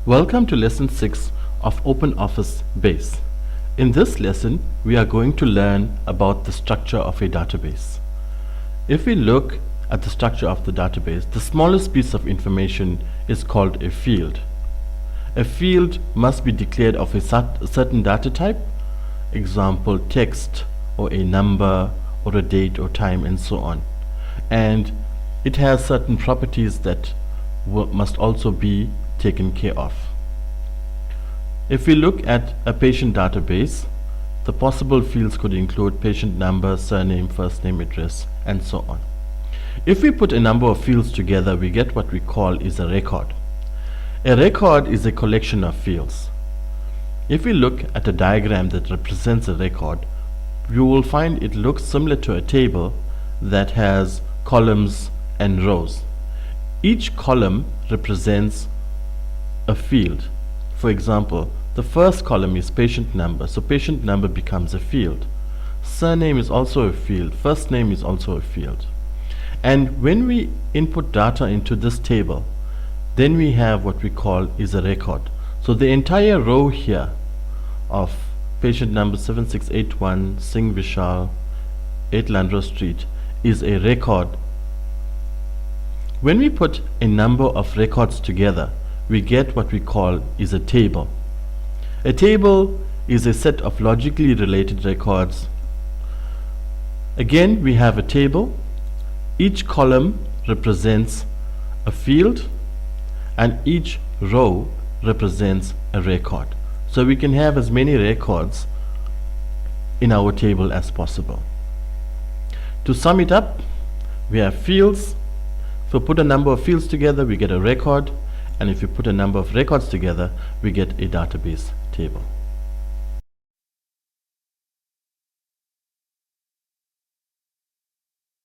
Welcome to lesson 6 of OpenOffice Base. In this lesson, we are going to learn about the structure of a database. If we look at the structure of the database, the smallest piece of information is called a field. A field must be declared of a certain data type, example text or a number or a date or time and so on. And it has certain properties that must also be taken care of. If we look at a patient database, the possible fields could include patient number, surname, first name, address, and so on. If we put a number of fields together, we get what we call is a record. A record is a collection of fields. If we look at a diagram that represents a record, you will find it looks similar to a table that has columns and rows. Each column represents a field. For example, the first column is patient number, so patient number becomes a field. Surname is also a field, first name is also a field. And when we input data into this table, then we have what we call is a record. So the entire row here of patient number 7681 Singh Vishal 8 Landro Street is a record. When we put a number of records together, we get what we call is a table. A table is a set of logically related records. Again, we have a table. Each column represents a field and each row represents a record. So we can have as many records in our table as possible. To sum it up, we have fields. If we put a number of fields together, we get a record. And if you put a number of records together, we get a database table.